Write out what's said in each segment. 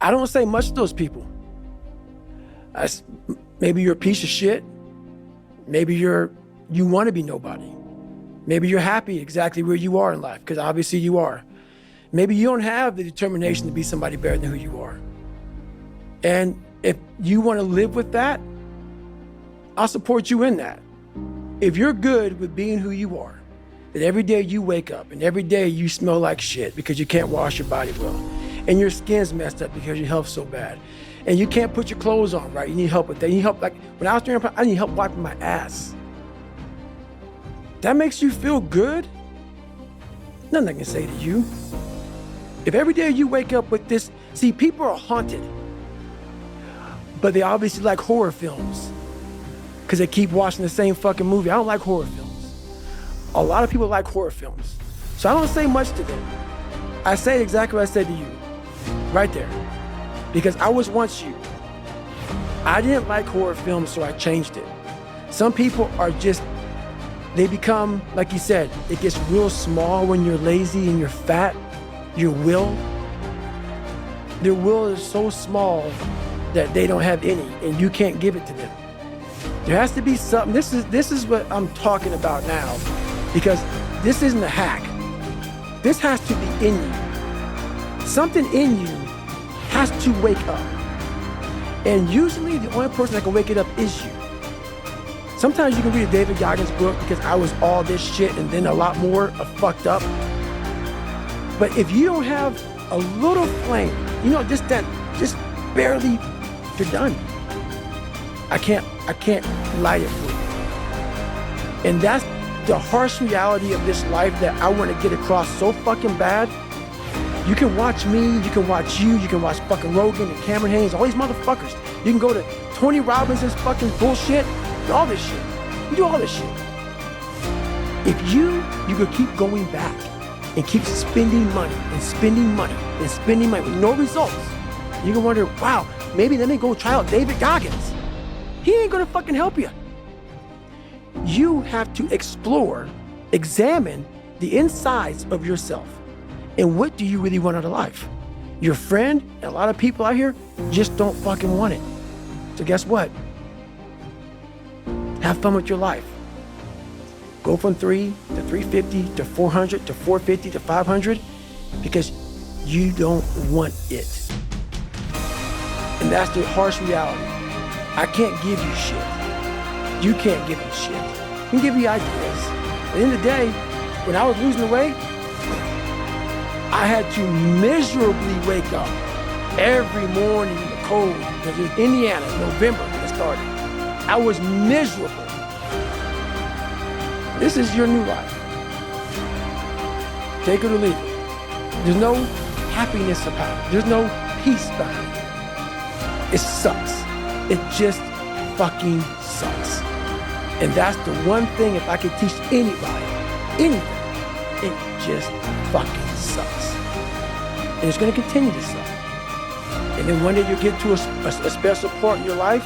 I don't say much to those people. Maybe you're a piece of shit. Maybe you want to be nobody. Maybe you're happy exactly where you are in life, because obviously you are. Maybe you don't have the determination to be somebody better than who you are. And if you want to live with that, I'll support you in that. If you're good with being who you are, that every day you wake up and every day you smell like shit because you can't wash your body well, and your skin's messed up because your health's so bad, and you can't put your clothes on right, you need help with that. You need help, like when I was training, I need help wiping my ass. That makes you feel good? Nothing I can say to you. If every day you wake up with this, see, people are haunted, but they obviously like horror films because they keep watching the same fucking movie. I don't like horror films. A lot of people like horror films. So I don't say much to them. I say exactly what I said to you, right there. Because I was once you. I didn't like horror films, so I changed it. Some people are just, they become, like you said, it gets real small when you're lazy and you're fat. Your will, their will is so small that they don't have any, and you can't give it to them. There has to be something. This is what I'm talking about now, because this isn't a hack. This has to be in you. Something in you has to wake up. And usually the only person that can wake it up is you. Sometimes you can read a David Goggins book, because I was all this shit and then a lot more of fucked up. But if you don't have a little flame, just barely, you're done. I can't light it for you. And that's the harsh reality of this life that I want to get across so fucking bad. You can watch me, you can watch you can watch fucking Rogan and Cameron Haynes, all these motherfuckers. You can go to Tony Robinson's fucking bullshit, and all this shit. You do all this shit. If you could keep going back and keep spending money and spending money and spending money with no results, you can wonder, wow, maybe let me go try out David Goggins. He ain't gonna fucking help you. You have to explore, examine the insides of yourself. And what do you really want out of life? Your friend and a lot of people out here just don't fucking want it. So guess what? Have fun with your life. Go from 3 to 350 to 400 to 450 to 500, because you don't want it. And that's the harsh reality. I can't give you shit. You can't give me shit. I can give you ideas. At the end of the day, when I was losing weight, I had to miserably wake up every morning in the cold, because it was Indiana, November when it started. I was miserable. This is your new life. Take it or leave it. There's no happiness about it. There's no peace behind it. It sucks. It just fucking sucks. And that's the one thing, if I could teach anybody, anything, it just fucking sucks. And it's gonna continue to suck. And then one day you'll get to a special part in your life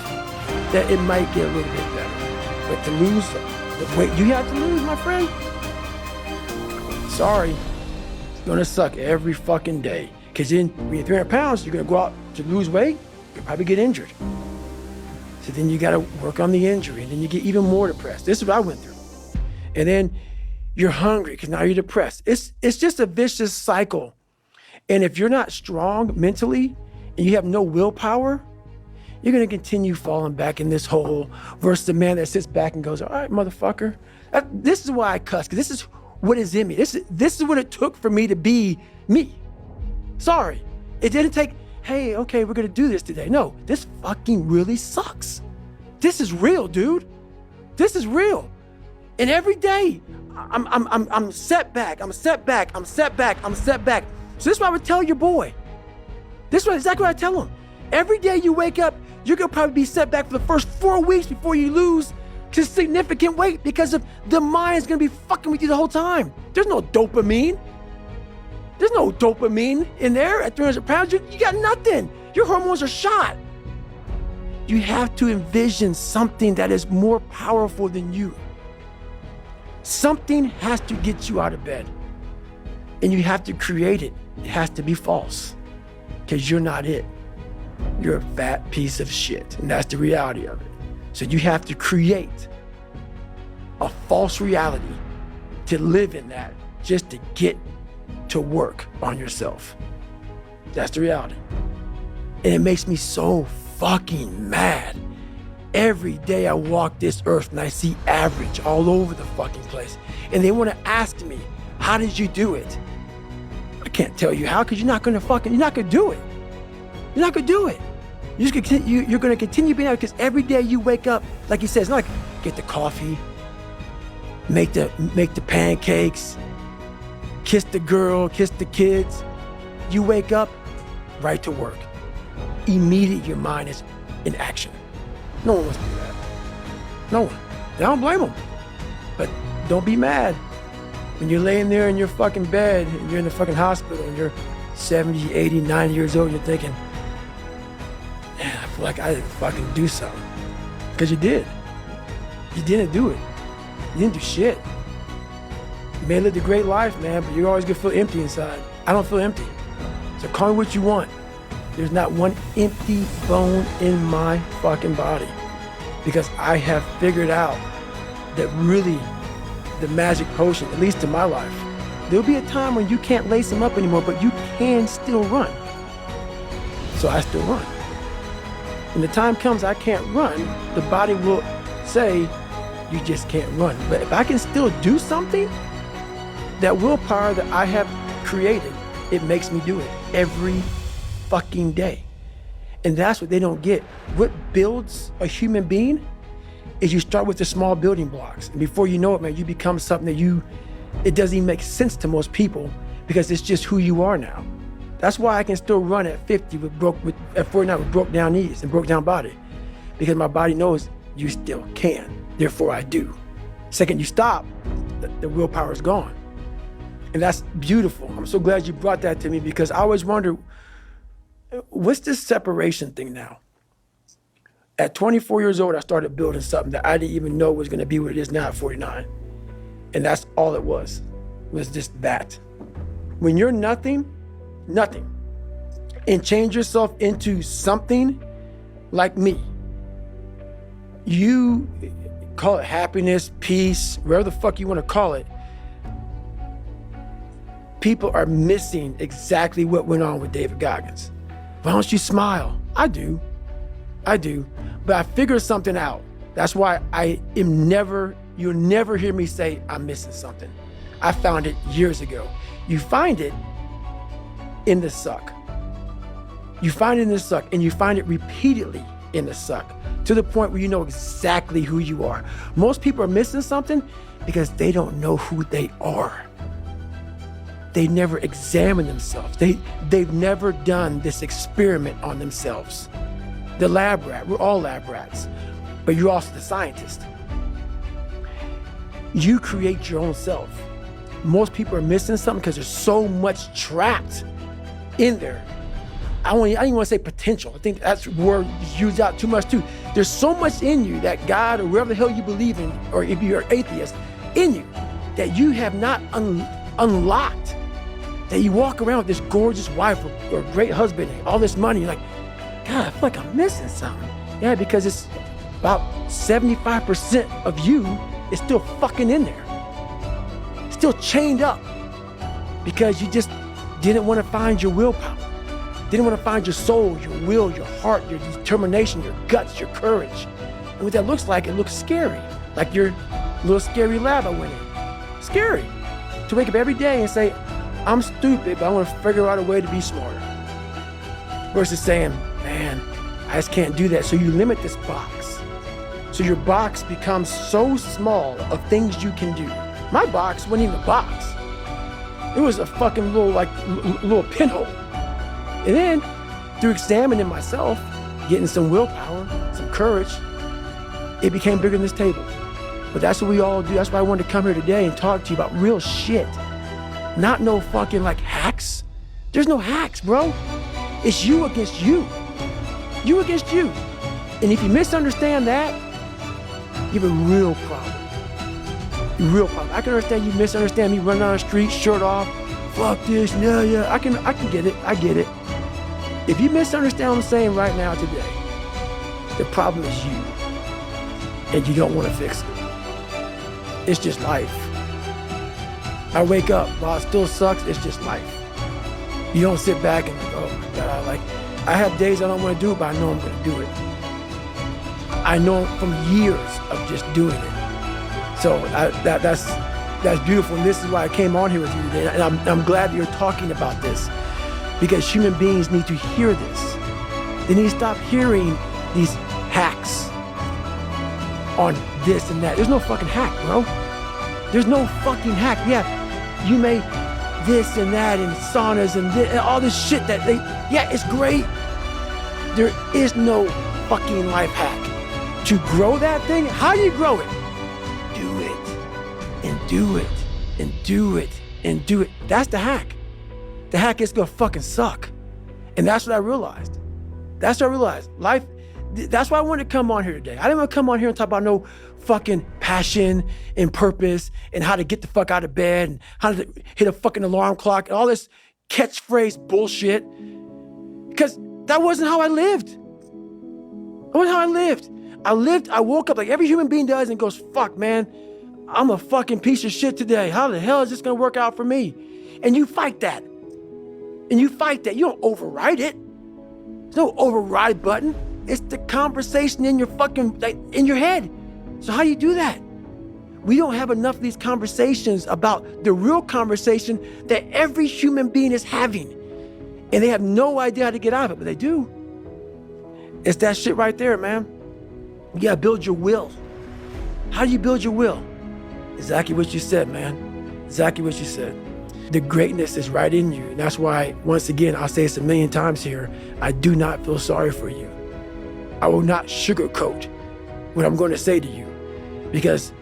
that it might get a little bit better. But to lose the weight you have to lose, my friend, sorry, it's gonna suck every fucking day. Because then when you're 300 pounds, you're gonna go out to lose weight, you'll probably get injured. So then you gotta work on the injury, and then you get even more depressed. This is what I went through. And then you're hungry because now you're depressed. It's just a vicious cycle. And if you're not strong mentally and you have no willpower, you're gonna continue falling back in this hole versus the man that sits back and goes, all right, motherfucker. This is why I cuss, because this is what is in me. This is what it took for me to be me. Sorry, it didn't take, hey, okay, we're gonna do this today. No, this fucking really sucks. This is real, dude. This is real. And every day, I'm set back. So this is what I would tell your boy. This is exactly what I tell him. Every day you wake up, you're gonna probably be set back for the first 4 weeks before you lose to significant weight, because of the mind's gonna be fucking with you the whole time. There's no dopamine. There's no dopamine in there at 300 pounds. You got nothing. Your hormones are shot. You have to envision something that is more powerful than you. Something has to get you out of bed, and you have to create it. It has to be false, because you're not it. you're a fat piece of shit. And that's the reality of it. So you have to create a false reality to live in that just to get to work on yourself. That's the reality. And it makes me so fucking mad. Every day I walk this earth and I see average all over the fucking place. And they want to ask me, how did you do it? I can't tell you how, because you're not gonna do it. You're not gonna do it. You're gonna continue being out, because every day you wake up, like he says, it's not like get the coffee, make the pancakes, kiss the girl, kiss the kids. You wake up, right to work. Immediately your mind is in action. No one wants to do that. No one. And I don't blame them. But don't be mad when you're laying there in your fucking bed and you're in the fucking hospital and you're 70, 80, 90 years old, you're thinking, man, I feel like I didn't fucking do something. Because you did. You didn't do it. You didn't do shit. You may have lived a great life, man, but you're always gonna feel empty inside. I don't feel empty. So call me what you want. There's not one empty bone in my fucking body, because I have figured out that really the magic potion, at least in my life, there'll be a time when you can't lace them up anymore, but you can still run. So I still run. When the time comes I can't run, the body will say, you just can't run. But if I can still do something, that willpower that I have created, it makes me do it every fucking day. And that's what they don't get. What builds a human being is you start with the small building blocks. And before you know it, man, you become something that it doesn't even make sense to most people, because it's just who you are now. That's why I can still run at 50 at 49 with broke down knees and broke down body, because my body knows you still can. Therefore I do. Second you stop, the willpower is gone. And that's beautiful. I'm so glad you brought that to me, because I always wonder, what's this separation thing now? At 24 years old, I started building something that I didn't even know was gonna be what it is now at 49. And that's all it was just that. When you're nothing, and change yourself into something like me, you call it happiness, peace, whatever the fuck you wanna call it, people are missing exactly what went on with David Goggins. Why don't you smile? I do. But I figured something out. That's why you'll never hear me say I'm missing something. I found it years ago. You find it in the suck. You find it in the suck, and you find it repeatedly in the suck, to the point where you know exactly who you are. Most people are missing something because they don't know who they are. They never examine themselves. They've never done this experiment on themselves. The lab rat, we're all lab rats, but you're also the scientist. You create your own self. Most people are missing something because there's so much trapped in there. I don't even want to say potential. I think that's word used out too much too. There's so much in you that God, or wherever the hell you believe in, or if you're an atheist, in you, that you have not unlocked. That you walk around with this gorgeous wife or great husband and all this money, you're like, God, I feel like I'm missing something. Yeah, because it's about 75% of you is still fucking in there. Still chained up. Because you just didn't want to find your willpower. Didn't want to find your soul, your will, your heart, your determination, your guts, your courage. And what that looks like, it looks scary. Like your little scary lab I went in. Scary. To wake up every day and say, I'm stupid, but I want to figure out a way to be smarter. Versus saying, man, I just can't do that. So you limit this box. So your box becomes so small of things you can do. My box wasn't even a box. It was a fucking little pinhole. And then through examining myself, getting some willpower, some courage, it became bigger than this table. But that's what we all do. That's why I wanted to come here today and talk to you about real shit. Not no fucking like hacks. There's no hacks, bro. It's you against you. You against you. And if you misunderstand that, you have a real problem. A real problem. I can understand you misunderstand me running down the street, shirt off, fuck this, yeah. I can get it. I get it. If you misunderstand what I'm saying right now today, the problem is you, and you don't want to fix it. It's just life. I wake up, while it still sucks, it's just life. You don't sit back and like, oh my God, like, I have days I don't want to do it, but I know I'm going to do it. I know from years of just doing it. So that's beautiful, and this is why I came on here with you today, and I'm glad that you're talking about this, because human beings need to hear this. They need to stop hearing these hacks on this and that. There's no fucking hack, bro. There's no fucking hack. Yeah, you may this and that and saunas and all this shit that yeah, it's great. There is no fucking life hack. To grow that thing, how do you grow it? Do it, and do it, and do it, and do it. That's the hack. The hack is gonna fucking suck. And that's what I realized. That's what I realized. Life, that's why I wanted to come on here today. I didn't want to come on here and talk about no fucking passion and purpose and how to get the fuck out of bed and how to hit a fucking alarm clock and all this catchphrase bullshit. Because that wasn't how I lived. That wasn't how I lived. I woke up like every human being does and goes, fuck, man, I'm a fucking piece of shit today. How the hell is this gonna work out for me? And you fight that. And you fight that. You don't override it. There's no override button. It's the conversation in your fucking, like, in your head. So how do you do that? We don't have enough of these conversations about the real conversation that every human being is having. And they have no idea how to get out of it, but they do. It's that shit right there, man. You gotta build your will. How do you build your will? Exactly what you said, man. Exactly what you said. The greatness is right in you. And that's why, once again, I'll say this a million times here, I do not feel sorry for you. I will not sugarcoat what I'm going to say to you, because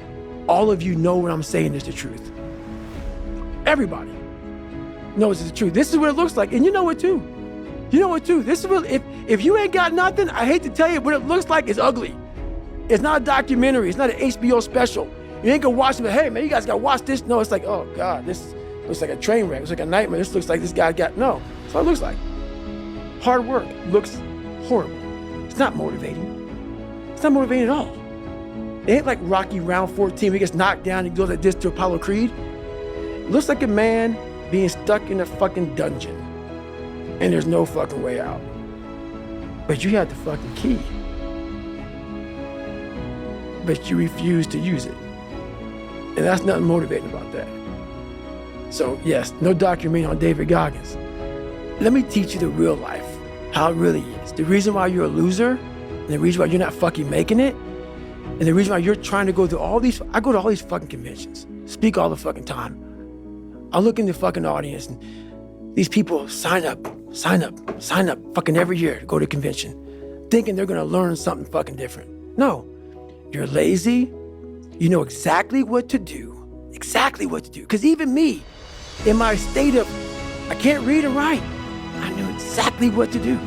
all of you know what I'm saying is the truth. Everybody knows it's the truth. This is what it looks like, and you know it too. You know it too. This is what, if you ain't got nothing, I hate to tell you, what it looks like is ugly. It's not a documentary. It's not an HBO special. You ain't gonna watch it, but hey, man, you guys gotta watch this. No, it's like, oh God, this looks like a train wreck. It's like a nightmare. This looks like this guy got, no. That's what it looks like. Hard work looks horrible. It's not motivating. It's not motivating at all. It ain't like Rocky round 14 where he gets knocked down and goes like this to Apollo Creed. It looks like a man being stuck in a fucking dungeon and there's no fucking way out. But you have the fucking key. But you refuse to use it. And that's nothing motivating about that. So yes, no documentary on David Goggins. Let me teach you the real life, how it really is. The reason why you're a loser, and the reason why you're not fucking making it, and the reason why you're trying to go through all these, I go to all these fucking conventions, speak all the fucking time. I look in the fucking audience and these people sign up fucking every year to go to a convention, thinking they're gonna learn something fucking different. No, you're lazy, you know exactly what to do. Because even me, in my state of, I can't read and write, I knew exactly what to do.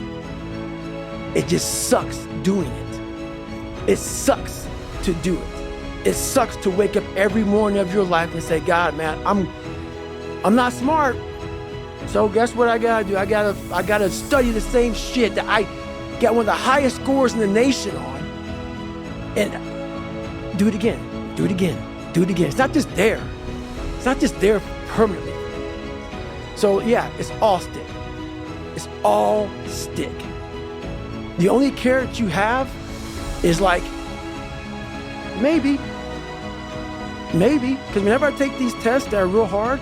It just sucks doing it. It sucks to do it. It sucks to wake up every morning of your life and say, God, man, I'm not smart. So guess what I gotta do? I gotta study the same shit that I got one of the highest scores in the nation on. And do it again. It's not just there. It's not just there permanently. So yeah, it's all stick. It's all stick. The only carrot you have is like, maybe. Because whenever I take these tests that are real hard,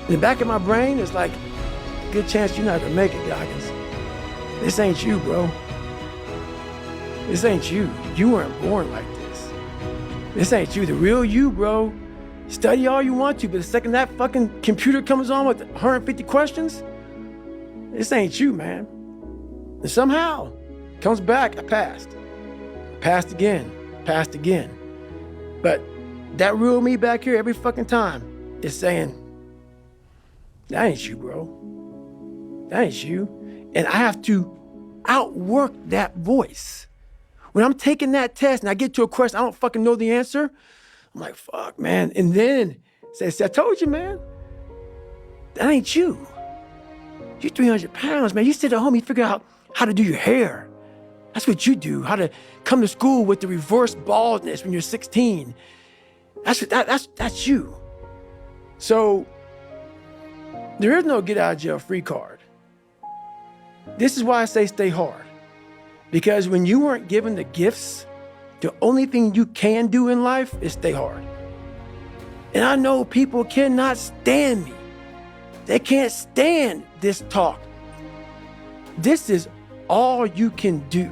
in the back of my brain, it's like, good chance you're not gonna make it, Goggins. This ain't you, bro. This ain't you. You weren't born like this. This ain't you. The real you, bro. Study all you want to, but the second that fucking computer comes on with 150 questions, this ain't you, man. And somehow, comes back, I passed. Passed again. But that real me back here every fucking time is saying, that ain't you, bro. That ain't you. And I have to outwork that voice. When I'm taking that test and I get to a question, I don't fucking know the answer, I'm like, fuck, man. And then say, I told you, man, that ain't you. You're 300 pounds, man. You sit at home, you figure out how to do your hair. That's what you do. How to come to school with the reverse baldness when you're 16. That's you. So there is no get out of jail free card. This is why I say stay hard. Because when you weren't given the gifts, the only thing you can do in life is stay hard. And I know people cannot stand me. They can't stand this talk. This is all you can do.